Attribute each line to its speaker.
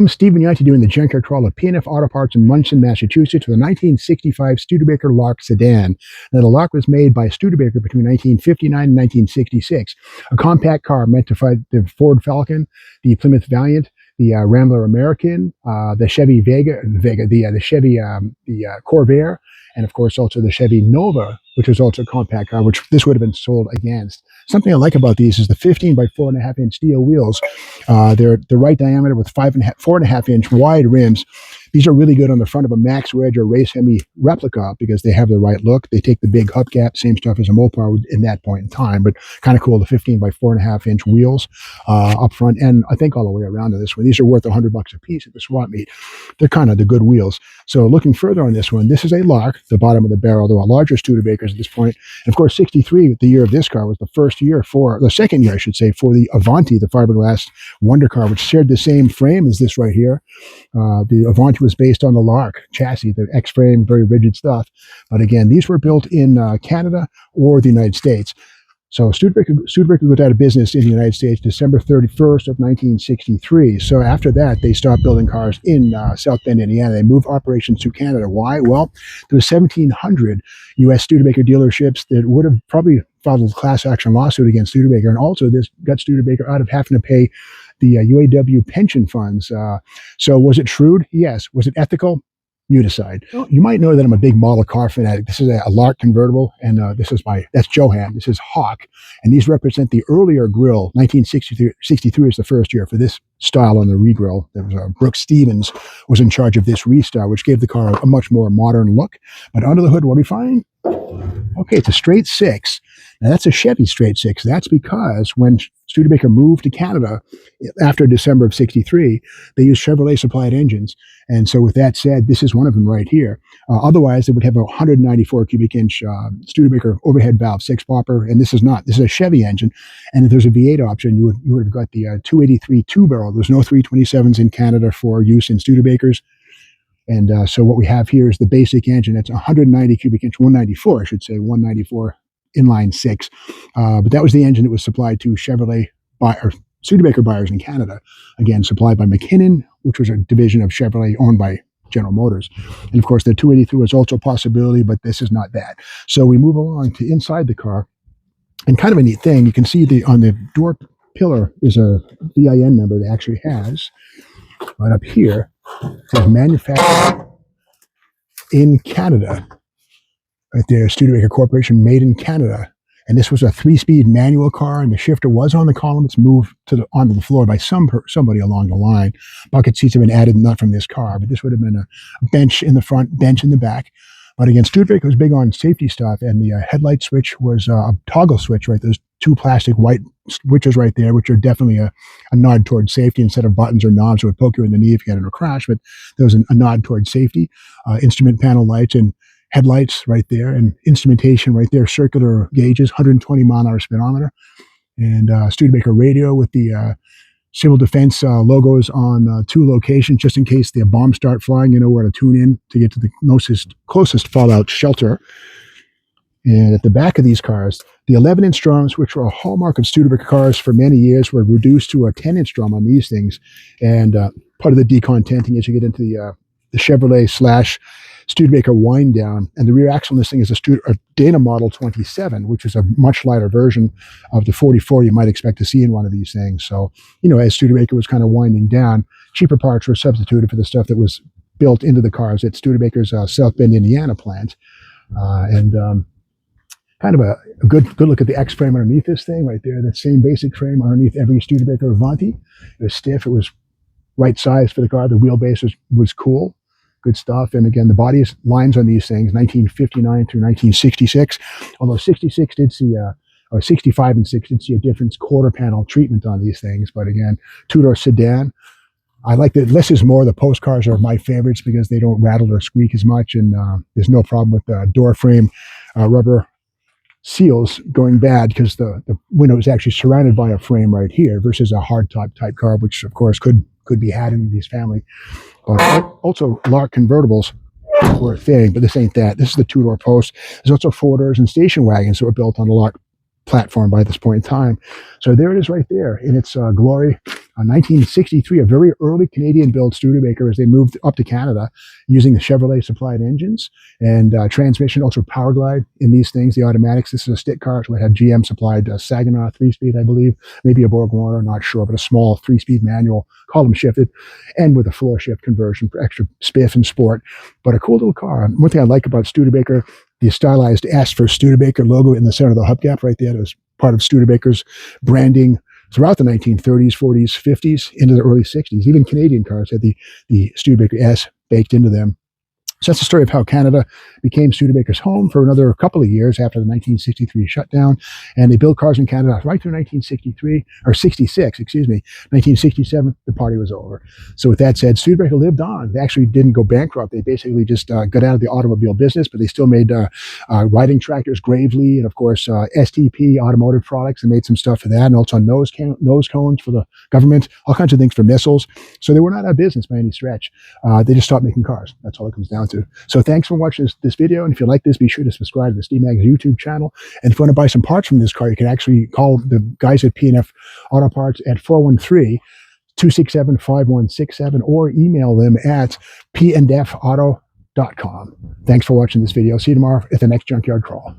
Speaker 1: I'm Stephen Yancey doing the junkyard crawl of P&F Auto Parts in Munson, Massachusetts with a 1965 Studebaker Lark sedan. Now, the Lark was made by Studebaker between 1959 and 1966. A compact car meant to fight the Ford Falcon, the Plymouth Valiant, the Rambler American, the Chevy the Chevy Corvair, and of course also the Chevy Nova, which was also a compact car, which this would have been sold against. Something I like about these is the 15 by 4.5 inch steel wheels. They're the right diameter with 4.5 inch wide rims. These are really good on the front of a Max Wedge or Race Hemi replica because they have the right look. They take the big hubcap, same stuff as a Mopar in that point in time, but kind of cool. The 15 by 4.5 inch wheels up front, and I think all the way around to this one. These are worth $100 a piece at the swap meet. They're kind of the good wheels. So looking further on this one, this is a Lark, the bottom of the barrel. There are larger Studebakers at this point. And of course, 63, the year of this car, was the second year, I should say, for the Avanti, the fiberglass wonder car, which shared the same frame as this right here. The Avanti was based on the Lark chassis, the X-frame, very rigid stuff. But again, these were built in Canada or the United States. So Studebaker goes out of business in the United States December 31st of 1963. So after that, they stopped building cars in South Bend, Indiana. They moved operations to Canada. Why? Well, there were 1,700 U.S. Studebaker dealerships that would have probably filed a class action lawsuit against Studebaker. And also this got Studebaker out of having to pay the UAW pension funds. So was it shrewd? Yes. Was it ethical? You decide. You might know that I'm a big model car fanatic. This is a Lark convertible, and that's Johan. This is Hawk, and these represent the earlier grill. 1963 is the first year for this style on the re-grill. There was Brooks Stevens was in charge of this restyle, which gave the car a much more modern look. But under the hood, what do we find? Okay, it's a straight six. Now that's a Chevy straight six. That's because when Studebaker moved to Canada after December of 63, they used Chevrolet supplied engines. And so with that said, this is one of them right here. Otherwise, they would have a 194 cubic inch Studebaker overhead valve six popper. And this is not. This is a Chevy engine. And if there's a V8 option, you would have got the 283 two barrel. There's no 327s in Canada for use in Studebakers. And so what we have here is the basic engine. It's 190 cubic inch, 194, I should say, 194 inline six. But that was the engine that was supplied to Chevrolet or Studebaker buyers in Canada. Again, supplied by McKinnon, which was a division of Chevrolet owned by General Motors. And of course, the 283 was also a possibility, but this is not that. So we move along to inside the car. And kind of a neat thing, you can see on the door pillar is a VIN number that actually has right up here. It says manufactured in Canada. Right there, Studebaker Corporation, made in Canada. And this was a 3-speed manual car, and the shifter was on the column. It's moved onto the floor by somebody along the line. Bucket seats have been added, not from this car, but this would have been a bench in the front, bench in the back. But again, Studebaker was big on safety stuff, and the headlight switch was a toggle switch, right? Those two plastic white switches right there, which are definitely a nod towards safety instead of buttons or knobs that would poke you in the knee if you got in a crash. But there was a nod towards safety. Instrument panel lights and headlights right there, and instrumentation right there, circular gauges, 120 mile an hour speedometer, and Studebaker radio with the civil defense logos on 2 locations, just in case the bombs start flying, you know where to tune in to get to the closest fallout shelter. And at the back of these cars, the 11-inch drums, which were a hallmark of Studebaker cars for many years, were reduced to a 10-inch drum on these things. And part of the decontenting as you get into the Chevrolet / Studebaker wind down, and the rear axle on this thing is a Dana Model 27, which is a much lighter version of the 44 you might expect to see in one of these things. So, as Studebaker was kind of winding down, cheaper parts were substituted for the stuff that was built into the cars at Studebaker's South Bend, Indiana plant. Kind of a good look at the X-frame underneath this thing right there, that same basic frame underneath every Studebaker Avanti. It was stiff, it was right size for the car, the wheelbase was cool. Good stuff. And again, the body lines on these things, 1959 through 1966, although 66 did see, or 65 and 6 did see a different quarter panel treatment on these things. But again, two-door sedan. I like that less is more. The post cars are my favorites because they don't rattle or squeak as much. And there's no problem with the door frame rubber seals going bad because the window is actually surrounded by a frame right here versus a hardtop type car, which of course could be had in these family. But also Lark convertibles were a thing, but this ain't that. This is the two-door post. There's also 4-doors and station wagons that were built on the Lark platform by this point in time. So there it is right there in its glory. 1963, a very early Canadian-built Studebaker as they moved up to Canada using the Chevrolet-supplied engines and transmission, also power glide in these things, the automatics. This is a stick car, so it had GM-supplied Saginaw 3-speed, I believe, maybe a Borg-Warner, not sure, but a small 3-speed manual, column shifted, and with a floor shift conversion for extra spiff and sport. But a cool little car. One thing I like about Studebaker, the stylized S for Studebaker logo in the center of the hubcap right there. That was part of Studebaker's branding throughout the 1930s, 40s, 50s, into the early 60s. Even Canadian cars had the Studebaker S baked into them. So that's the story of how Canada became Studebaker's home for another couple of years after the 1963 shutdown. And they built cars in Canada right through 1963, or 66, excuse me. 1967, the party was over. So with that said, Studebaker lived on. They actually didn't go bankrupt. They basically just got out of the automobile business, but they still made riding tractors, Gravely, and of course, STP automotive products, and made some stuff for that, and also nose cones for the government, all kinds of things for missiles. So they were not out of business by any stretch. They just stopped making cars. That's all it comes down to. So thanks for watching this video. And if you like this, be sure to subscribe to the SteamMag's YouTube channel. And if you want to buy some parts from this car, you can actually call the guys at P&F Auto Parts at 413-267-5167 or email them at pndfauto.com. Thanks for watching this video. See you tomorrow at the next Junkyard Crawl.